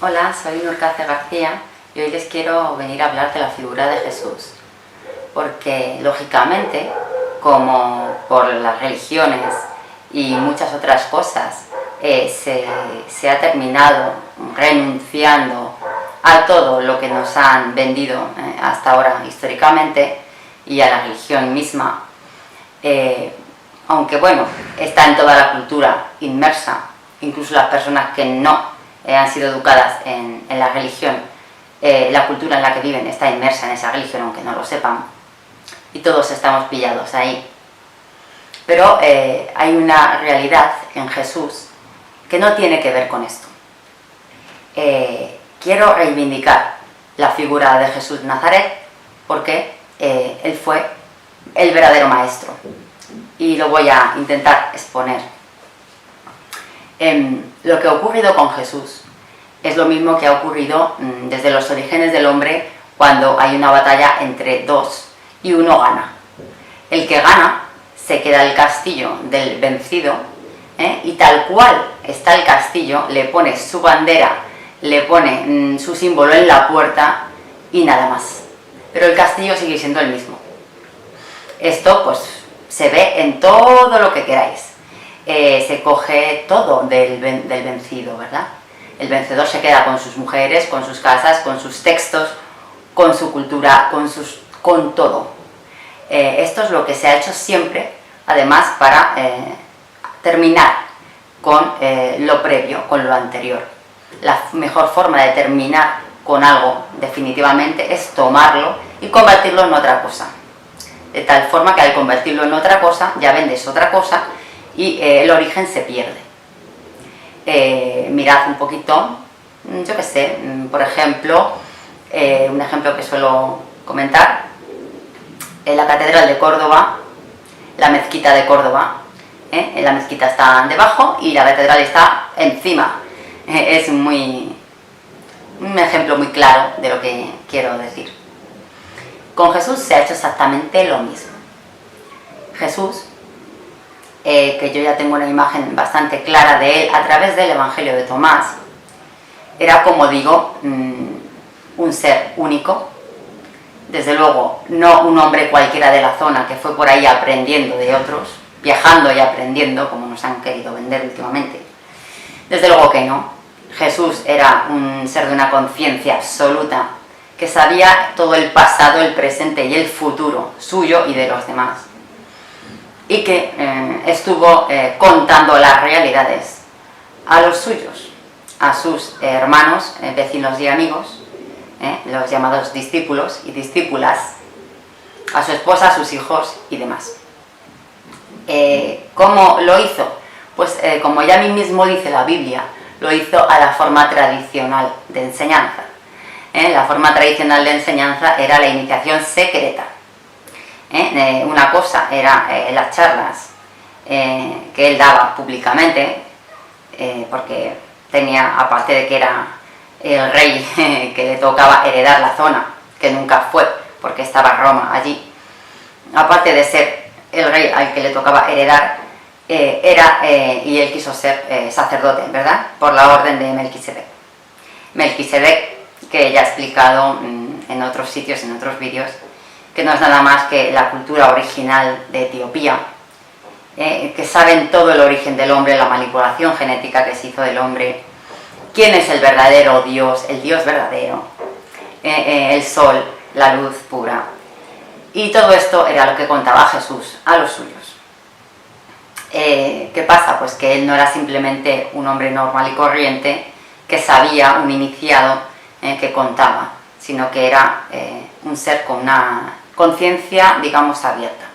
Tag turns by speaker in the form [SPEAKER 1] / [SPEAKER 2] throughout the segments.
[SPEAKER 1] Hola, soy Nurcace García y hoy les quiero venir a hablar de la figura de Jesús, porque lógicamente, como por las religiones y muchas otras cosas, se ha terminado renunciando a todo lo que nos han vendido hasta ahora históricamente y a la religión misma, aunque bueno, está en toda la cultura inmersa, incluso las personas que no han sido educadas en la religión, la cultura en la que viven está inmersa en esa religión, aunque no lo sepan, y todos estamos pillados ahí. Pero hay una realidad en Jesús que no tiene que ver con esto. Quiero reivindicar la figura de Jesús de Nazaret porque él fue el verdadero maestro y lo voy a intentar exponer. Lo que ha ocurrido con Jesús es lo mismo que ha ocurrido desde los orígenes del hombre cuando hay una batalla entre dos y uno gana. El que gana se queda el castillo del vencido, y tal cual está el castillo, le pone su bandera, le pone su símbolo en la puerta y nada más. Pero el castillo sigue siendo el mismo. Esto pues se ve en todo lo que queráis. Se coge todo del vencido, ¿verdad? El vencedor se queda con sus mujeres, con sus casas, con sus textos, con su cultura, con todo. Esto es lo que se ha hecho siempre, además para terminar con lo previo, con lo anterior. La mejor forma de terminar con algo definitivamente es tomarlo y convertirlo en otra cosa. De tal forma que al convertirlo en otra cosa ya vendes otra cosa y el origen se pierde. Mirad un poquito, yo qué sé, por ejemplo, un ejemplo que suelo comentar, la Catedral de Córdoba, la Mezquita de Córdoba, la mezquita está debajo y la catedral está encima. Es un ejemplo muy claro de lo que quiero decir. Con Jesús se ha hecho exactamente lo mismo. Jesús, que yo ya tengo una imagen bastante clara de él a través del Evangelio de Tomás, era, como digo, un ser único. Desde luego, no un hombre cualquiera de la zona que fue por ahí aprendiendo de otros, viajando y aprendiendo, como nos han querido vender últimamente. Desde luego que no. Jesús era un ser de una conciencia absoluta, que sabía todo el pasado, el presente y el futuro, suyo y de los demás. Y que estuvo contando las realidades a los suyos, a sus hermanos, vecinos y amigos, los llamados discípulos y discípulas, a su esposa, a sus hijos y demás. ¿Cómo lo hizo? Pues como ya mismo dice la Biblia, lo hizo a la forma tradicional de enseñanza. La forma tradicional de enseñanza era la iniciación secreta. Una cosa era las charlas que él daba públicamente, porque tenía, aparte de que era el rey que le tocaba heredar la zona, que nunca fue, porque estaba Roma allí, aparte de ser el rey al que le tocaba heredar, y él quiso ser sacerdote, ¿verdad? Por la orden de Melquisedec. Melquisedec, que ya he explicado en otros sitios, en otros vídeos, que no es nada más que la cultura original de Etiopía, que saben todo el origen del hombre, la manipulación genética que se hizo del hombre, quién es el verdadero Dios, el Dios verdadero, el sol, la luz pura. Y todo esto era lo que contaba Jesús a los suyos. ¿Qué pasa? Pues que él no era simplemente un hombre normal y corriente que sabía, un iniciado que contaba, sino que era un ser con una conciencia, digamos, abierta.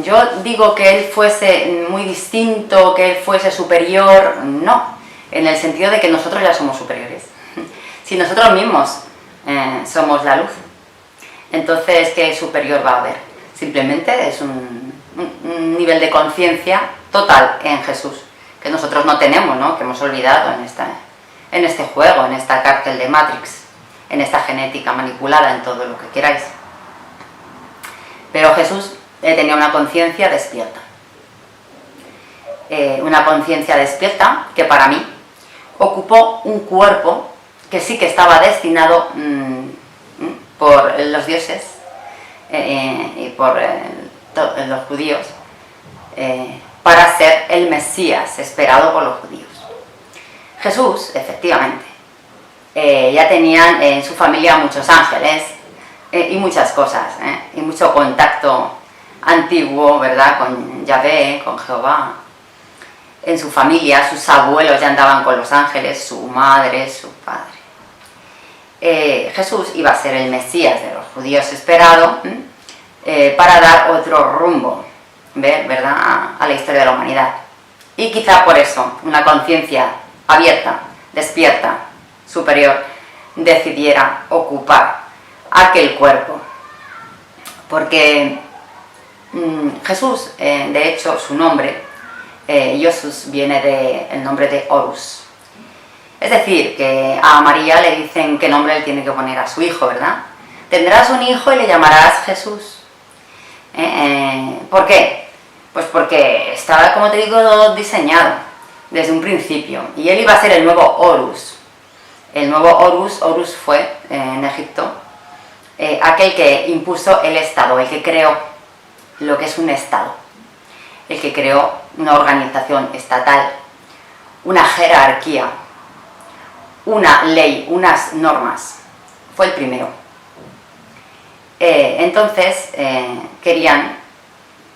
[SPEAKER 1] Yo digo que él fuese muy distinto, que él fuese superior, no, en el sentido de que nosotros ya somos superiores. Si nosotros mismos somos la luz, entonces ¿qué superior va a haber? Simplemente es un nivel de conciencia total en Jesús, que nosotros no tenemos, ¿no? Que hemos olvidado en este juego, en esta cárcel de Matrix, en esta genética manipulada, en todo lo que queráis. Pero Jesús tenía una conciencia despierta. una conciencia despierta que para mí ocupó un cuerpo que sí que estaba destinado por los dioses y por los judíos para ser el Mesías esperado por los judíos. Jesús, efectivamente, ya tenían en su familia muchos ángeles y muchas cosas, y mucho contacto antiguo, ¿verdad?, con Yahvé, con Jehová. En su familia, sus abuelos ya andaban con los ángeles, su madre, su padre. Jesús iba a ser el Mesías de los judíos esperado para dar otro rumbo, ¿verdad?, a la historia de la humanidad. Y quizá por eso una conciencia abierta, despierta, superior, decidiera ocupar aquel cuerpo. Porque Jesús, de hecho, su nombre, Jesús, viene del nombre de Horus. Es decir, que a María le dicen qué nombre él tiene que poner a su hijo, ¿verdad? Tendrás un hijo y le llamarás Jesús. ¿Por qué? Pues porque estaba, como te digo, diseñado desde un principio. Y él iba a ser el nuevo Horus. El nuevo Horus fue, en Egipto, aquel que impuso el Estado, el que creó lo que es un Estado, el que creó una organización estatal, una jerarquía, una ley, unas normas. Fue el primero. Entonces querían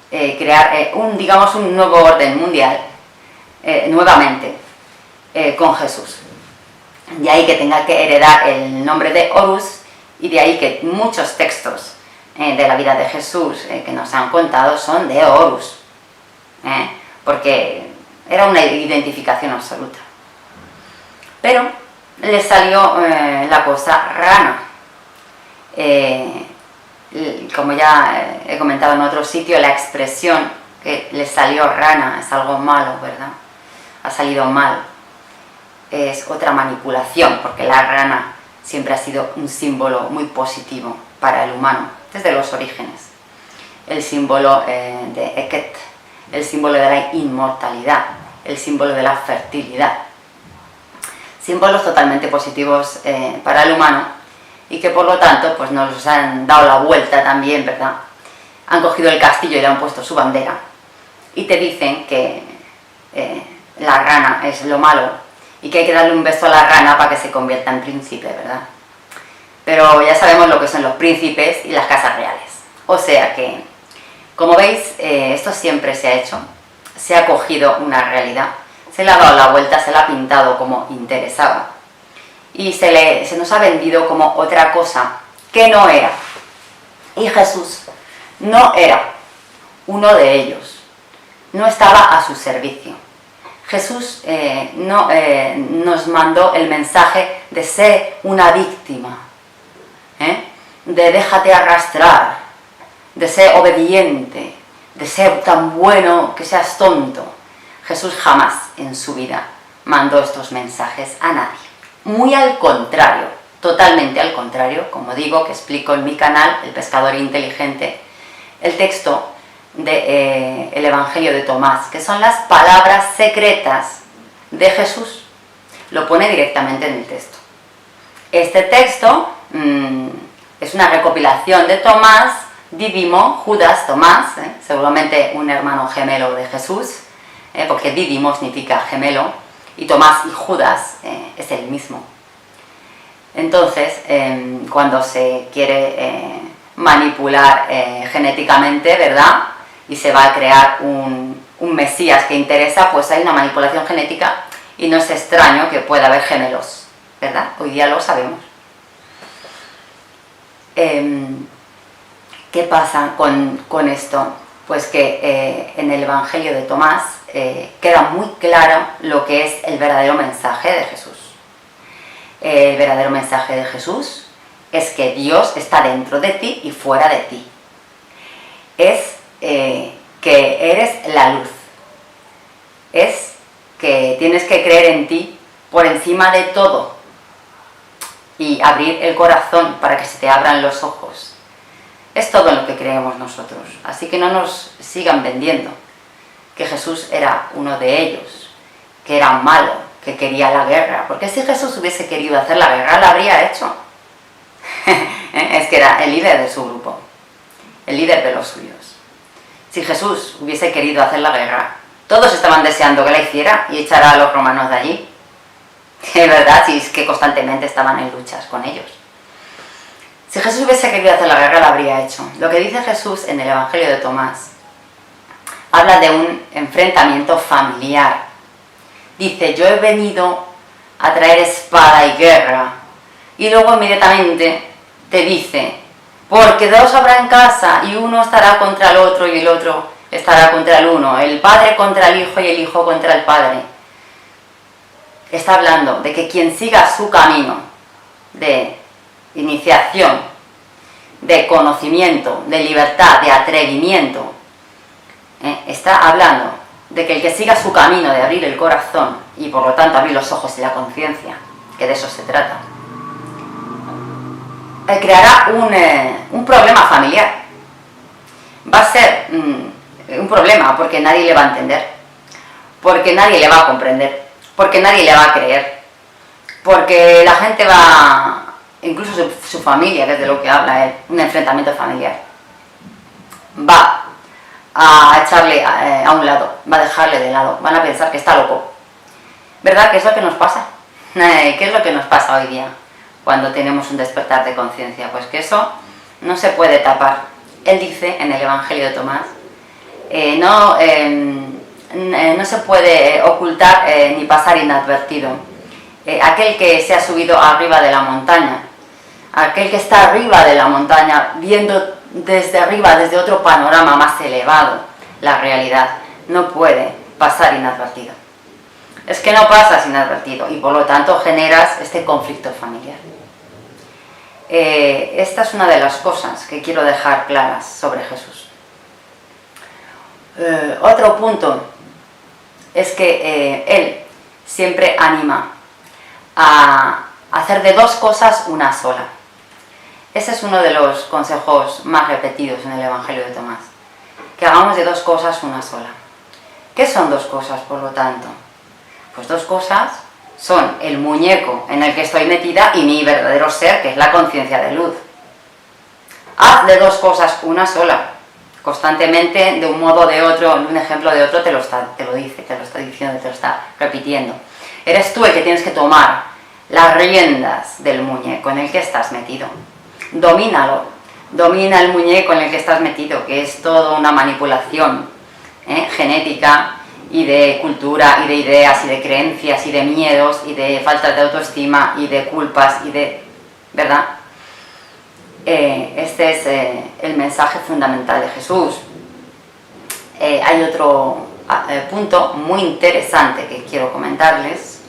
[SPEAKER 1] crear un nuevo orden mundial nuevamente con Jesús. De ahí que tenga que heredar el nombre de Horus, y de ahí que muchos textos de la vida de Jesús que nos han contado son de Horus, porque era una identificación absoluta. Pero le salió la cosa rana. Como ya he comentado en otro sitio, la expresión que le salió rana es algo malo, ¿verdad? Ha salido mal. Es otra manipulación, porque la rana siempre ha sido un símbolo muy positivo para el humano, desde los orígenes. El símbolo de Eket, el símbolo de la inmortalidad, el símbolo de la fertilidad. Símbolos totalmente positivos para el humano, y que por lo tanto pues nos han dado la vuelta también, ¿verdad? Han cogido el castillo y le han puesto su bandera, y te dicen que la rana es lo malo, y que hay que darle un beso a la rana para que se convierta en príncipe, ¿verdad? Pero ya sabemos lo que son los príncipes y las casas reales. O sea que, como veis, esto siempre se ha hecho, se ha cogido una realidad, se le ha dado la vuelta, se la ha pintado como interesaba, y se nos ha vendido como otra cosa que no era. Y Jesús no era uno de ellos, no estaba a su servicio. Jesús no nos mandó el mensaje de ser una víctima, de déjate arrastrar, de ser obediente, de ser tan bueno que seas tonto. Jesús jamás en su vida mandó estos mensajes a nadie. Muy al contrario, totalmente al contrario, como digo, que explico en mi canal, El Pescador Inteligente, el texto del Evangelio de Tomás, que son las palabras secretas de Jesús. Lo pone directamente en el texto. Este texto es una recopilación de Tomás, Dídimo, Judas, Tomás, seguramente un hermano gemelo de Jesús, porque Dídimo significa gemelo, y Tomás y Judas es el mismo. Entonces, cuando se quiere manipular genéticamente, ¿verdad?, y se va a crear un Mesías que interesa, pues hay una manipulación genética, y no es extraño que pueda haber gemelos, ¿verdad? Hoy día lo sabemos. ¿Qué pasa con esto? Pues que en el Evangelio de Tomás queda muy claro lo que es el verdadero mensaje de Jesús. El verdadero mensaje de Jesús es que Dios está dentro de ti y fuera de ti. Es que eres la luz. Es que tienes que creer en ti por encima de todo y abrir el corazón para que se te abran los ojos. Es todo lo que creemos nosotros, así que no nos sigan vendiendo. que Jesús era uno de ellos, que era malo, que quería la guerra, porque si Jesús hubiese querido hacer la guerra, la habría hecho. Es que era el líder de su grupo, el líder de los suyos. Si Jesús hubiese querido hacer la guerra, todos estaban deseando que la hiciera y echara a los romanos de allí. Es verdad, si es que constantemente estaban en luchas con ellos. Si Jesús hubiese querido hacer la guerra, la habría hecho. Lo que dice Jesús en el Evangelio de Tomás habla de un enfrentamiento familiar. Dice, yo he venido a traer espada y guerra. Y luego inmediatamente te dice, porque dos habrá en casa y uno estará contra el otro y el otro estará contra el uno. El padre contra el hijo y el hijo contra el padre. Está hablando de que quien siga su camino de iniciación, de conocimiento, de libertad, de atrevimiento, está hablando de que el que siga su camino de abrir el corazón y por lo tanto abrir los ojos y la conciencia, que de eso se trata, creará un problema familiar. Va a ser un problema porque nadie le va a entender, porque nadie le va a comprender, porque nadie le va a creer, porque la gente va, incluso su familia, que es de lo que habla él, un enfrentamiento familiar, va a echarle a un lado, va a dejarle de lado, van a pensar que está loco. ¿Verdad? ¿Qué es lo que nos pasa? ¿Qué es lo que nos pasa hoy día cuando tenemos un despertar de conciencia? Pues que eso no se puede tapar. Él dice en el Evangelio de Tomás, no se puede ocultar ni pasar inadvertido. Aquel que se ha subido arriba de la montaña, aquel que está arriba de la montaña, viendo desde arriba, desde otro panorama más elevado, la realidad, no puede pasar inadvertido. Es que no pasas inadvertido y por lo tanto generas este conflicto familiar. Esta es una de las cosas que quiero dejar claras sobre Jesús. Otro punto es que Él siempre anima a hacer de dos cosas una sola. Ese es uno de los consejos más repetidos en el Evangelio de Tomás, que hagamos de dos cosas una sola. ¿Qué son dos cosas, por lo tanto? Pues dos cosas son el muñeco en el que estoy metida y mi verdadero ser, que es la conciencia de luz. Haz de dos cosas una sola. Constantemente, de un modo o de otro, en un ejemplo de otro, te lo dice, te lo está diciendo, te lo está repitiendo. Eres tú el que tienes que tomar las riendas del muñeco en el que estás metido. Domínalo, domina el muñeco en el que estás metido, que es toda una manipulación genética y de cultura y de ideas y de creencias y de miedos y de falta de autoestima y de culpas y de... ¿verdad? Este es el mensaje fundamental de Jesús. Hay otro punto muy interesante que quiero comentarles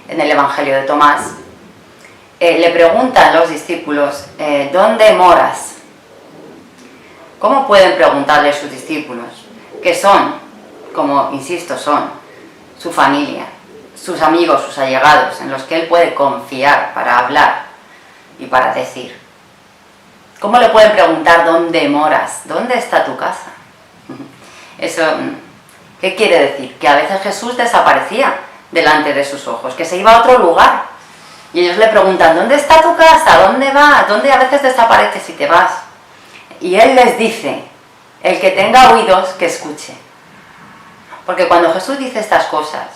[SPEAKER 1] en el Evangelio de Tomás. Le preguntan los discípulos, ¿dónde moras? ¿Cómo pueden preguntarle sus discípulos? Que son, como insisto, son su familia, sus amigos, sus allegados, en los que él puede confiar para hablar y para decir. ¿Cómo le pueden preguntar dónde moras? ¿Dónde está tu casa? Eso, ¿qué quiere decir? Que a veces Jesús desaparecía delante de sus ojos, que se iba a otro lugar. Y ellos le preguntan, ¿dónde está tu casa? ¿Dónde vas? ¿Dónde a veces desapareces y te vas? Y él les dice, el que tenga oídos, que escuche. Porque cuando Jesús dice estas cosas,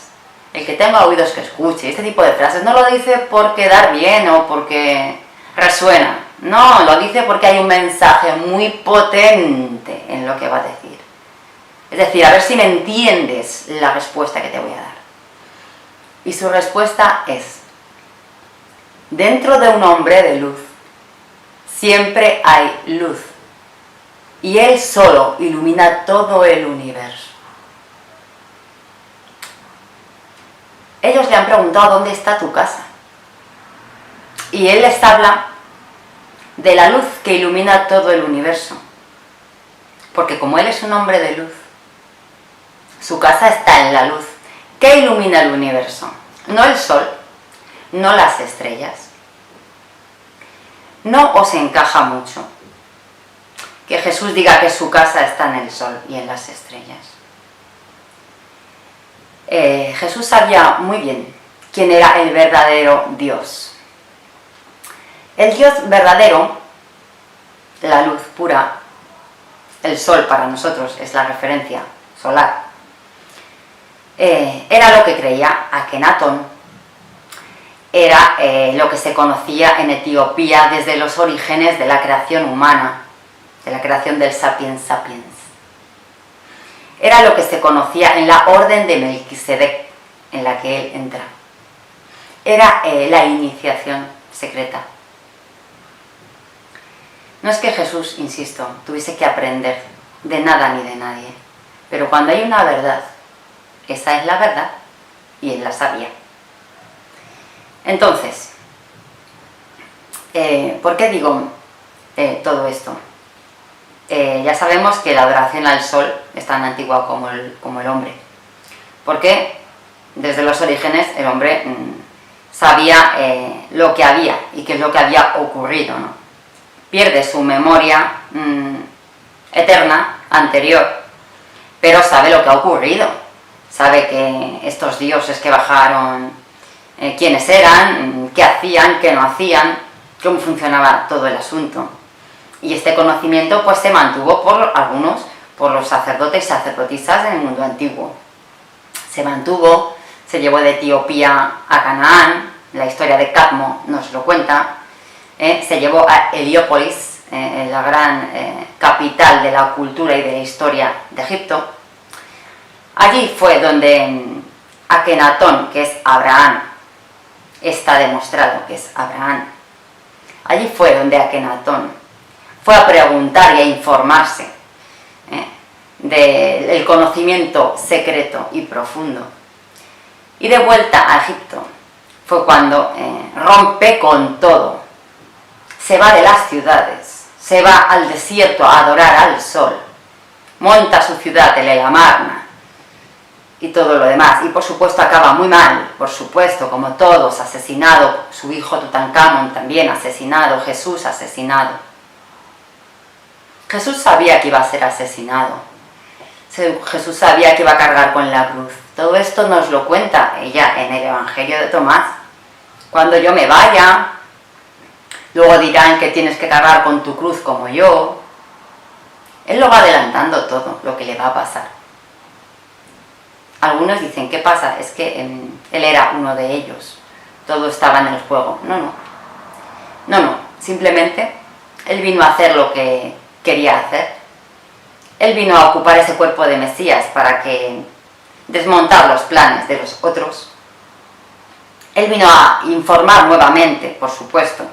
[SPEAKER 1] el que tenga oídos, que escuche, este tipo de frases, no lo dice por quedar bien o porque resuena. No, lo dice porque hay un mensaje muy potente en lo que va a decir. Es decir, a ver si me entiendes la respuesta que te voy a dar. Y su respuesta es, dentro de un hombre de luz, siempre hay luz. Y él solo ilumina todo el universo. Ellos le han preguntado, ¿dónde está tu casa? Y él les habla de la luz que ilumina todo el universo. Porque como él es un hombre de luz, su casa está en la luz. ¿Qué ilumina el universo? No el sol, no las estrellas. No os encaja mucho que Jesús diga que su casa está en el sol y en las estrellas. Jesús sabía muy bien quién era el verdadero Dios. El Dios verdadero, la luz pura, el sol para nosotros es la referencia solar, era lo que creía Akenatón, era lo que se conocía en Etiopía desde los orígenes de la creación humana, de la creación del sapiens sapiens. Era lo que se conocía en la orden de Melquisedec, en la que él entra. Era la iniciación secreta. No es que Jesús, insisto, tuviese que aprender de nada ni de nadie, pero cuando hay una verdad, esa es la verdad y él la sabía. Entonces, ¿por qué digo todo esto? Ya sabemos que la adoración al sol es tan antigua como el hombre, porque desde los orígenes el hombre sabía lo que había y qué es lo que había ocurrido, ¿no? Pierde su memoria eterna, anterior, pero sabe lo que ha ocurrido, sabe que estos dioses que bajaron, quiénes eran, qué hacían, qué no hacían, cómo funcionaba todo el asunto. Y este conocimiento pues se mantuvo por los sacerdotes y sacerdotisas en el mundo antiguo. Se mantuvo, se llevó de Etiopía a Canaán, la historia de Cadmo nos lo cuenta, se llevó a Heliópolis, la gran capital de la cultura y de la historia de Egipto. Allí fue donde Akenatón, que es Abraham, está demostrado que es Abraham. Allí fue donde Akenatón fue a preguntar y a informarse del conocimiento secreto y profundo. Y de vuelta a Egipto fue cuando rompe con todo. Se va de las ciudades, se va al desierto a adorar al sol, monta su ciudad, el Elamarna, y todo lo demás. Y por supuesto acaba muy mal, por supuesto, como todos, asesinado, su hijo Tutankamón también asesinado, Jesús asesinado. Jesús sabía que iba a ser asesinado, Jesús sabía que iba a cargar con la cruz. Todo esto nos lo cuenta ella en el Evangelio de Tomás. Cuando yo me vaya, luego dirán que tienes que cargar con tu cruz como yo. Él lo va adelantando todo, lo que le va a pasar. Algunos dicen, ¿qué pasa? Es que él era uno de ellos, todo estaba en el juego. No, simplemente él vino a hacer lo que quería hacer. Él vino a ocupar ese cuerpo de Mesías para desmontar los planes de los otros. Él vino a informar nuevamente, por supuesto,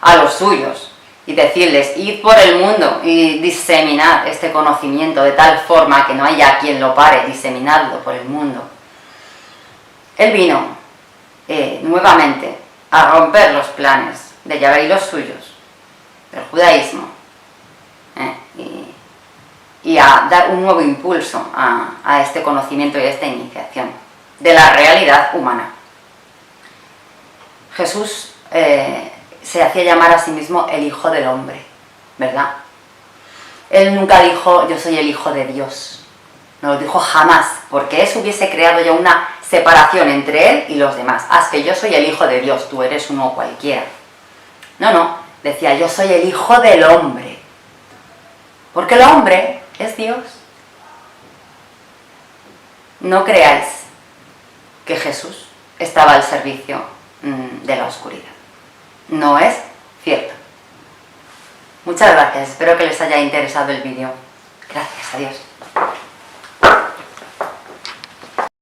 [SPEAKER 1] a los suyos y decirles, id por el mundo y diseminad este conocimiento de tal forma que no haya quien lo pare, diseminadlo por el mundo. Él vino nuevamente a romper los planes de Yahvé y los suyos, del judaísmo, y a dar un nuevo impulso a este conocimiento y a esta iniciación de la realidad humana. Jesús se hacía llamar a sí mismo el Hijo del Hombre, ¿verdad? Él nunca dijo, yo soy el Hijo de Dios. No lo dijo jamás, porque eso hubiese creado ya una separación entre él y los demás. Haz que yo soy el Hijo de Dios, tú eres uno cualquiera. No, decía, yo soy el Hijo del Hombre. Porque el hombre es Dios. No creáis que Jesús estaba al servicio de la oscuridad. No es cierto. Muchas gracias, espero que les haya interesado el vídeo. Gracias, adiós.